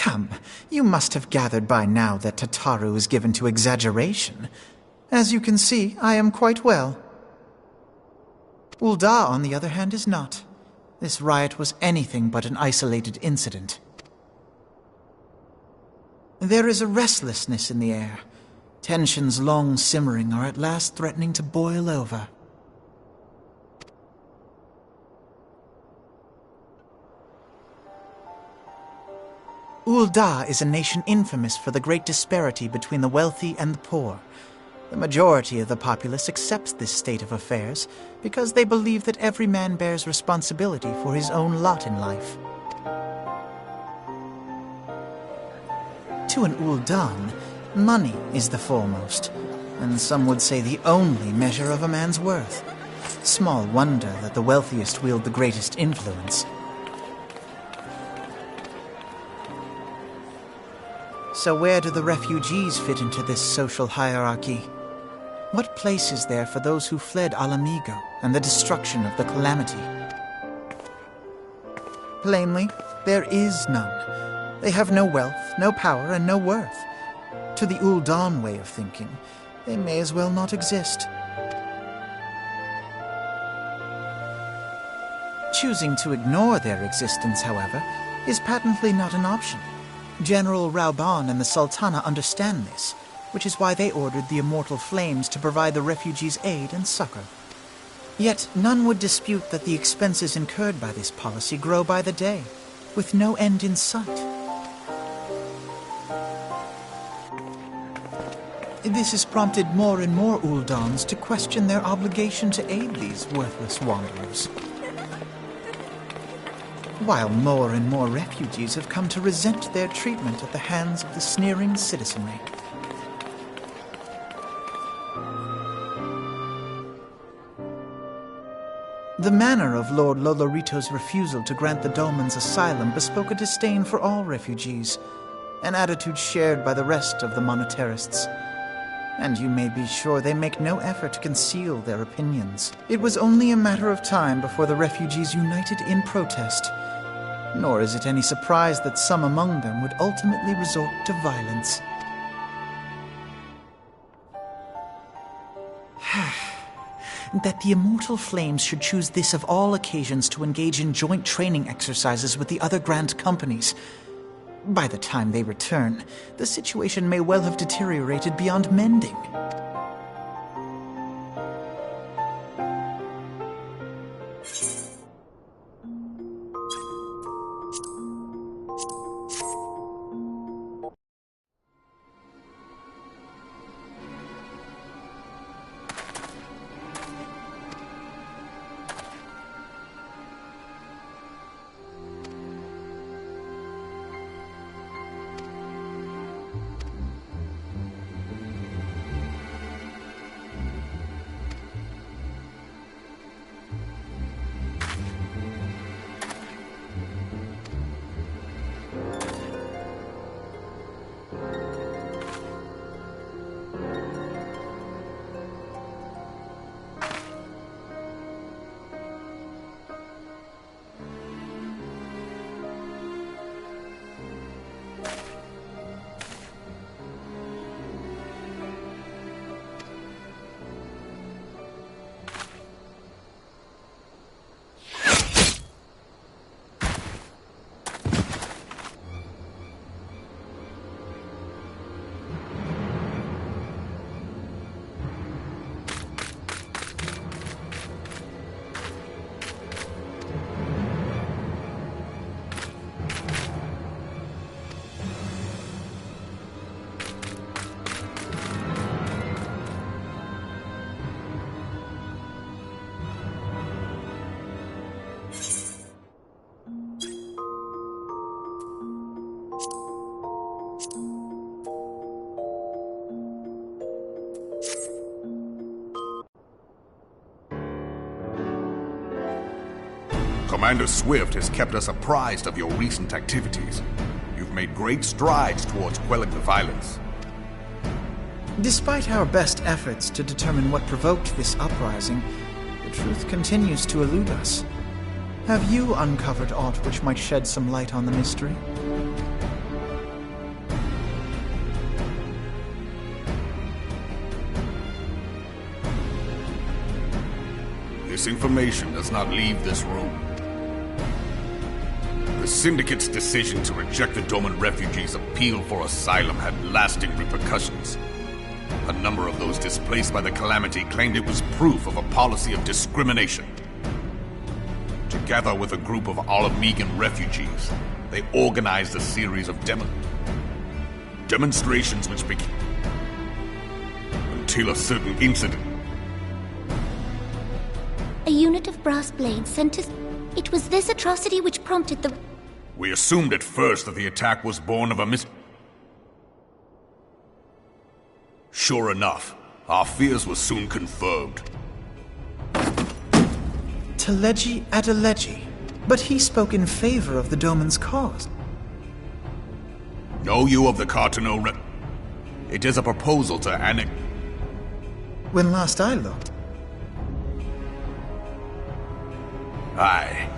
Come, you must have gathered by now that Tataru is given to exaggeration. As you can see, I am quite well. Ul'dah, on the other hand, is not. This riot was anything but an isolated incident. There is a restlessness in the air. Tensions long simmering are at last threatening to boil over. Ul'dah is a nation infamous for the great disparity between the wealthy and the poor. The majority of the populace accepts this state of affairs because they believe that every man bears responsibility for his own lot in life. To an Ul'dan, money is the foremost, and some would say the only measure of a man's worth. Small wonder that the wealthiest wield the greatest influence. So where do the refugees fit into this social hierarchy? What place is there for those who fled Alamigo and the destruction of the Calamity? Plainly, there is none. They have no wealth, no power, and no worth. To the Ul'dan way of thinking, they may as well not exist. Choosing to ignore their existence, however, is patently not an option. General Rauban and the Sultana understand this, which is why they ordered the Immortal Flames to provide the refugees aid and succor. Yet none would dispute that the expenses incurred by this policy grow by the day, with no end in sight. This has prompted more and more Ul'dans to question their obligation to aid these worthless wanderers, while more and more refugees have come to resent their treatment at the hands of the sneering citizenry. The manner of Lord Lolorito's refusal to grant the Dolmens asylum bespoke a disdain for all refugees, an attitude shared by the rest of the monetarists. And you may be sure they make no effort to conceal their opinions. It was only a matter of time before the refugees united in protest. Nor is it any surprise that some among them would ultimately resort to violence. That the Immortal Flames should choose this of all occasions to engage in joint training exercises with the other Grand Companies. By the time they return, the situation may well have deteriorated beyond mending. Commander Swift has kept us apprised of your recent activities. You've made great strides towards quelling the violence. Despite our best efforts to determine what provoked this uprising, the truth continues to elude us. Have you uncovered aught which might shed some light on the mystery? this information does not leave this room, the Syndicate's decision to reject the Doman refugees' appeal for asylum had lasting repercussions. A number of those displaced by the calamity claimed it was proof of a policy of discrimination. Together with a group of Alamegan refugees, they organized a series of demonstrations which began until a certain incident. A unit of brass blades sent us. It was this atrocity which prompted the... We assumed at first that the attack was born of a Sure enough, our fears were soon confirmed. Teleji Adeleji, but he spoke in favor of the Doman's cause. Know you of the Cartano It is a proposal to annex... When last I looked. Aye.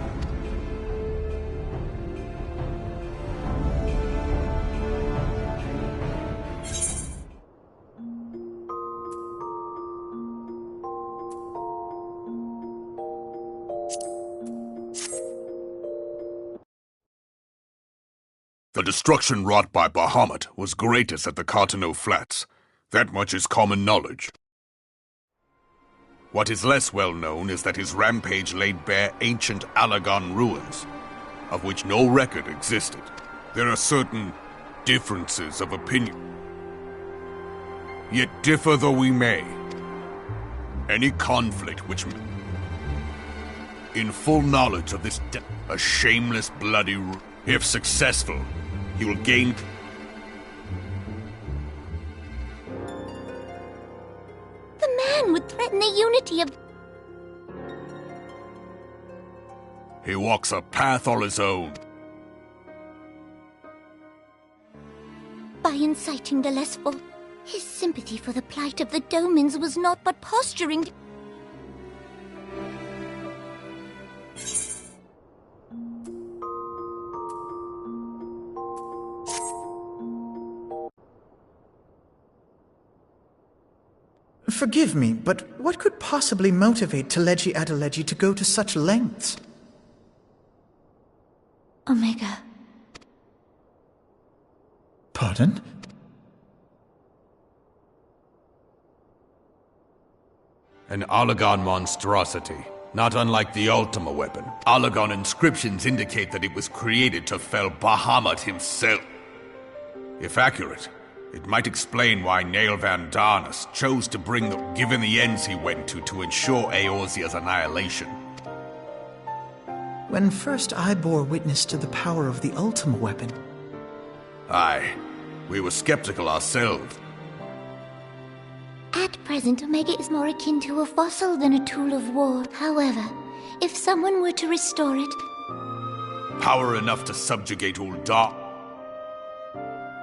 The destruction wrought by Bahamut was greatest at the Cartano Flats. That much is common knowledge. What is less well known is that his rampage laid bare ancient Alagon ruins, of which no record existed. There are certain differences of opinion. Yet differ though we may, any conflict which... In full knowledge of this a shameless bloody... If successful, he will gain... The man would threaten the unity of... He walks a path all his own. By inciting the less full, his sympathy for the plight of the Domans was not but posturing... Forgive me, but what could possibly motivate Teleji Adeleji to go to such lengths? Omega. Pardon? An Alagon monstrosity, not unlike the Ultima weapon. Alagon inscriptions indicate that it was created to fell Bahamut himself. If accurate, it might explain why Nail Van Darnus chose to bring them, given the ends he went to ensure Eorzea's annihilation. When first I bore witness to the power of the Ultima weapon... Aye, we were skeptical ourselves. At present, Omega is more akin to a fossil than a tool of war. However, if someone were to restore it... Power enough to subjugate Uldar...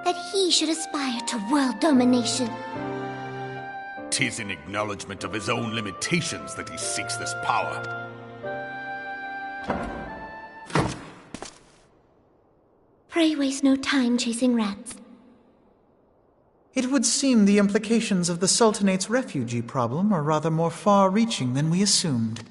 that he should aspire to world domination. 'Tis in acknowledgement of his own limitations that he seeks this power. Pray waste no time chasing rats. It would seem the implications of the Sultanate's refugee problem are rather more far-reaching than we assumed.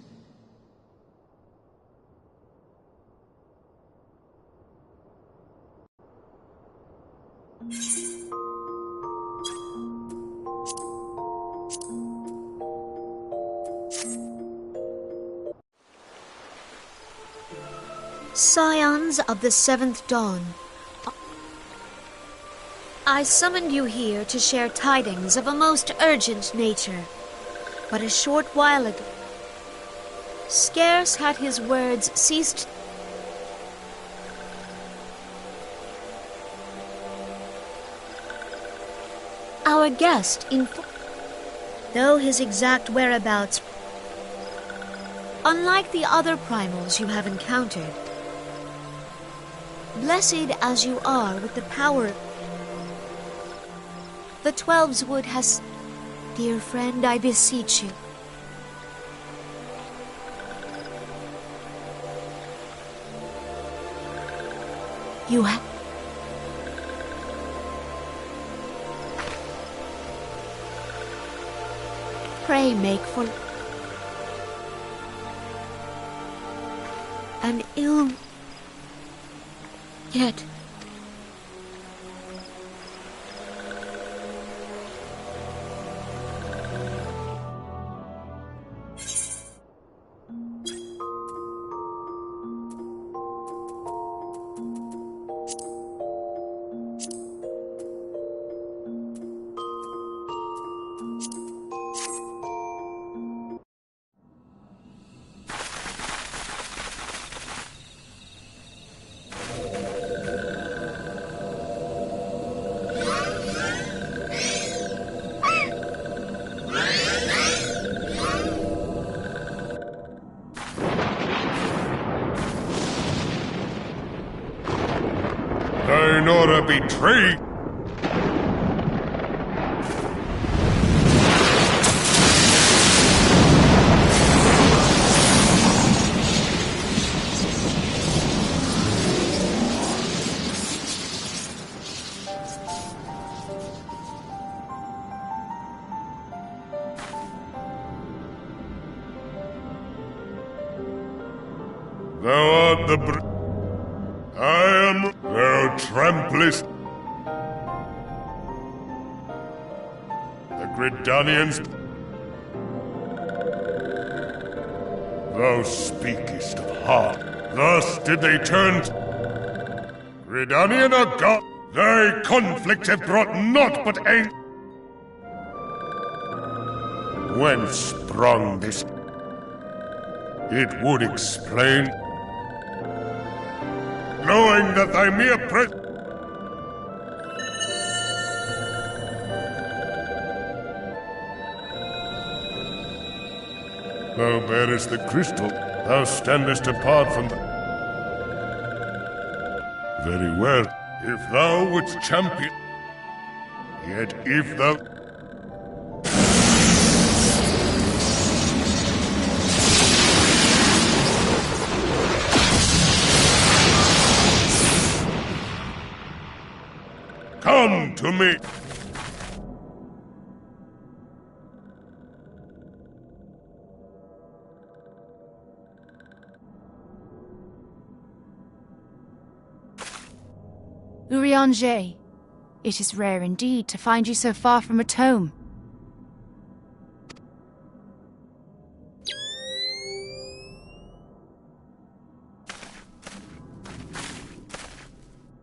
Scions of the Seventh Dawn, I summoned you here to share tidings of a most urgent nature. But a short while ago, scarce had his words ceased, our guest though his exact whereabouts, unlike the other primals you have encountered, blessed as you are with the power the Twelves Wood has... Dear friend, I beseech you. You have... Pray make for... an ill... Yet... Nora betrayed. Thou art the I am... Thou tramplest... The Gridanians... Thou speakest of heart. Thus did they turn... Gridanian or God, thy conflicts have brought naught but anger. Whence sprung this? It would explain... knowing that thy mere presence... Thou bearest the crystal, thou standest apart from the... Very well, if thou wouldst champion... Yet if thou... Come to me! Urianger, it is rare indeed to find you so far from a tome.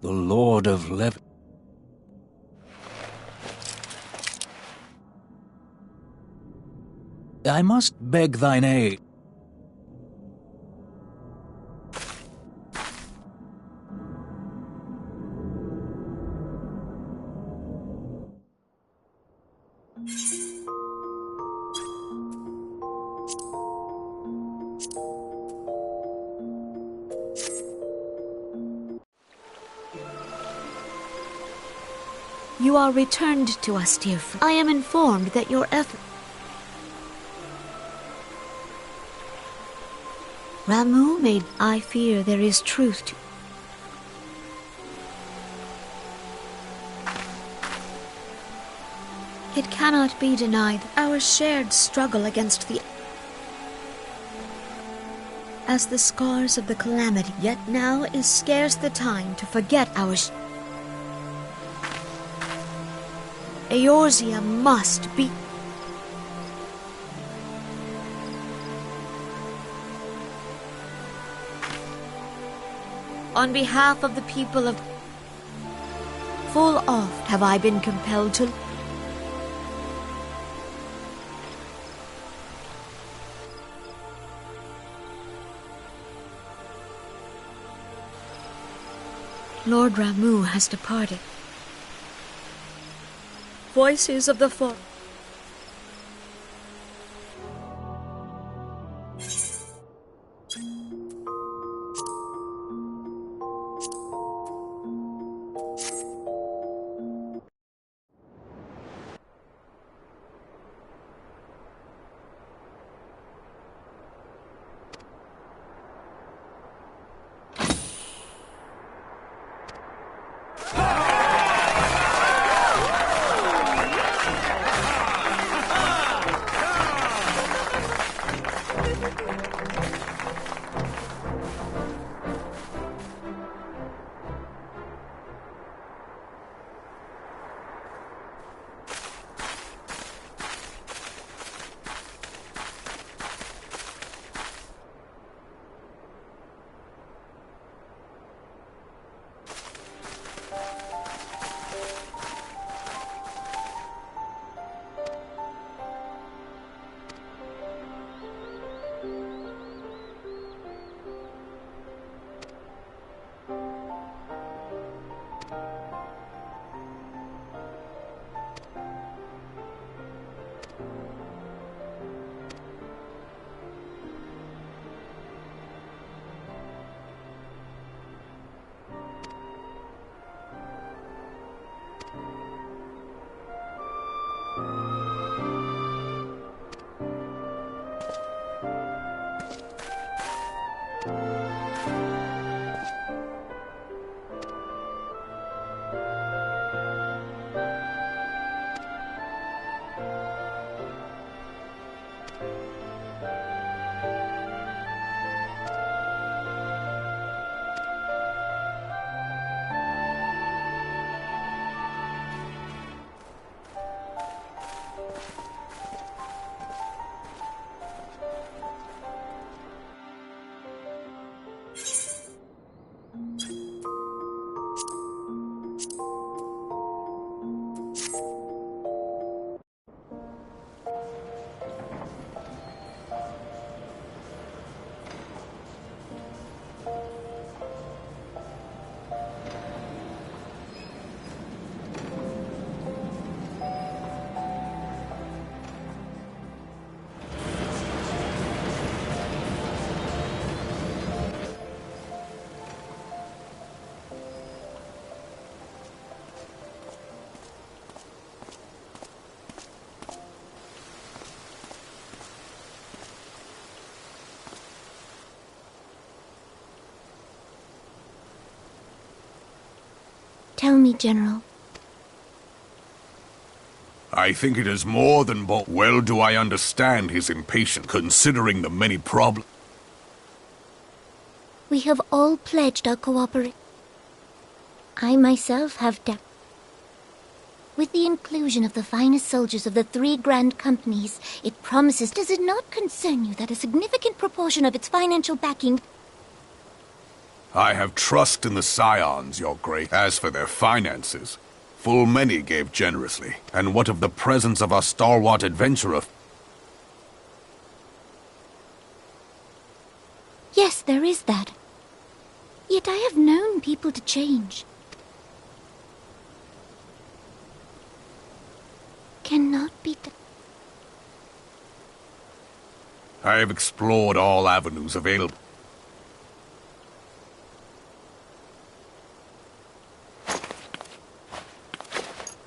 The Lord of Lev... I must beg thine aid. You are returned to us, dear friend. I am informed that your effort... Ramuh made... I fear there is truth to... It cannot be denied our shared struggle against the... As the scars of the calamity, yet now is scarce the time to forget our... Eorzea must be... On behalf of the people of... Full oft have I been compelled to... Lord Ramuh has departed. Voices of the forest. Tell me, General. I think it is more than well do I understand his impatience, considering the many problems. We have all pledged our cooperation. I myself have With the inclusion of the finest soldiers of the 3 grand companies, it promises... Does it not concern you that a significant proportion of its financial backing... I have trust in the Scions, Your Grace. As for their finances, full many gave generously. And what of the presence of our stalwart adventurer? Yes, there is that. Yet I have known people to change. Cannot be done. I have explored all avenues available.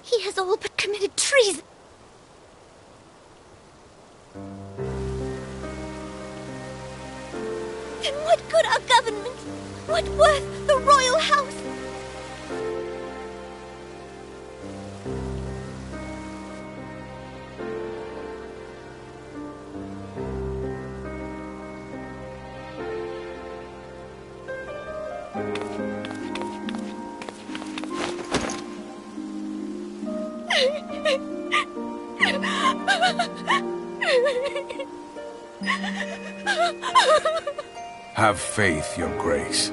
He has all but committed treason. Then what good our government? What worth the royal house? Have faith, Your Grace.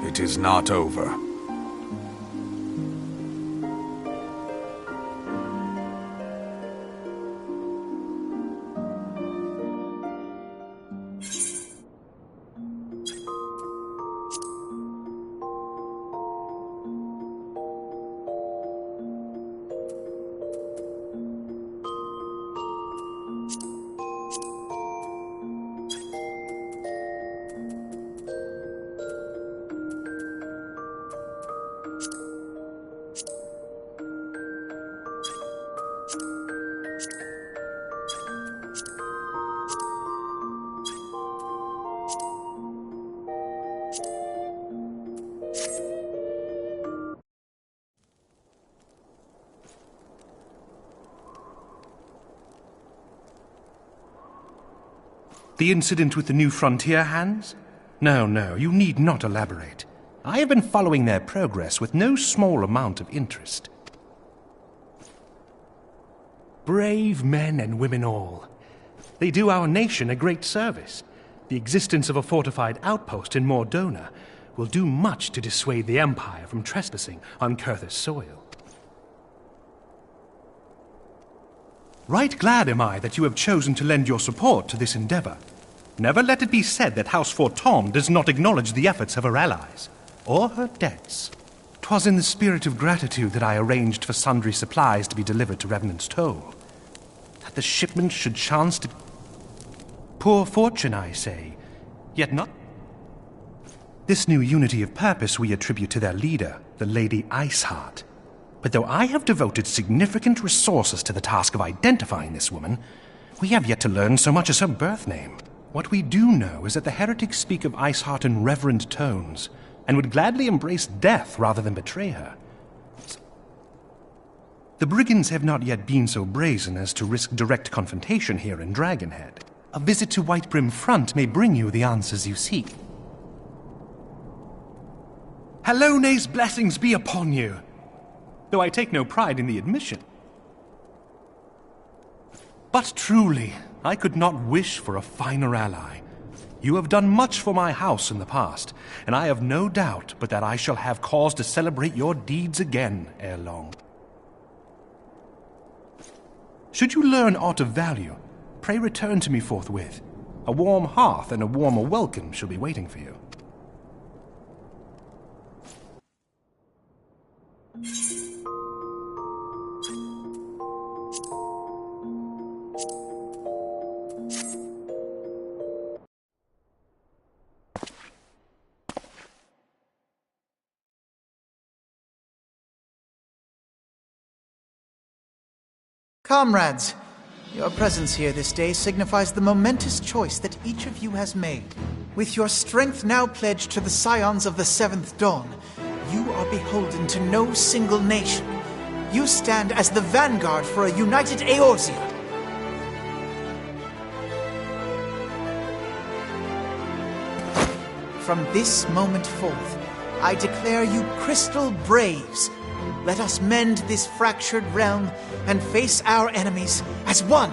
It is not over. The incident with the new frontier hands? No, you need not elaborate. I have been following their progress with no small amount of interest. Brave men and women all. They do our nation a great service. The existence of a fortified outpost in Mordona will do much to dissuade the Empire from trespassing on Kurthus soil. Right glad am I that you have chosen to lend your support to this endeavor. Never let it be said that House Fortom does not acknowledge the efforts of her allies, or her debts. 'Twas in the spirit of gratitude that I arranged for sundry supplies to be delivered to Revenant's Toll. That the shipment should chance to... Poor fortune, I say, yet not... This new unity of purpose we attribute to their leader, the Lady Iceheart. But though I have devoted significant resources to the task of identifying this woman, we have yet to learn so much as her birth name. What we do know is that the heretics speak of Iceheart in reverent tones, and would gladly embrace death rather than betray her. The brigands have not yet been so brazen as to risk direct confrontation here in Dragonhead. A visit to Whitebrim Front may bring you the answers you seek. Halone's blessings be upon you! Though I take no pride in the admission. But truly, I could not wish for a finer ally. You have done much for my house in the past, and I have no doubt but that I shall have cause to celebrate your deeds again ere long. Should you learn aught of value, pray return to me forthwith. A warm hearth and a warmer welcome shall be waiting for you. Comrades, your presence here this day signifies the momentous choice that each of you has made. With your strength now pledged to the Scions of the Seventh Dawn, you are beholden to no single nation. You stand as the vanguard for a united Eorzea. From this moment forth, I declare you Crystal Braves. Let us mend this fractured realm and face our enemies as one.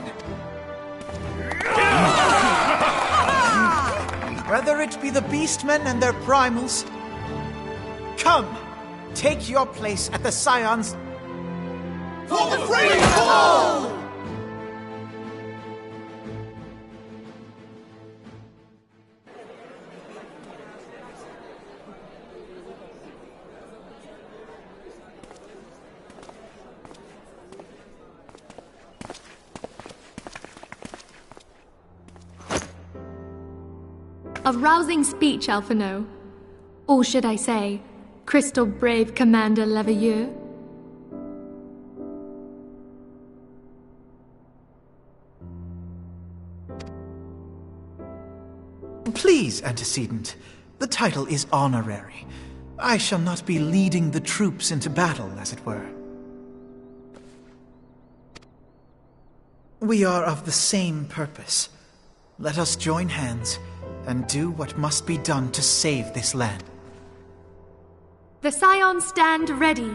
Whether it be the Beastmen and their primals, come, take your place at the Scions for the freedom of all! A rousing speech, Alphino. Or should I say, Crystal Brave Commander Leveilleur? Please, Antecedent. The title is honorary. I shall not be leading the troops into battle, as it were. We are of the same purpose. Let us join hands and do what must be done to save this land. The Scions stand ready.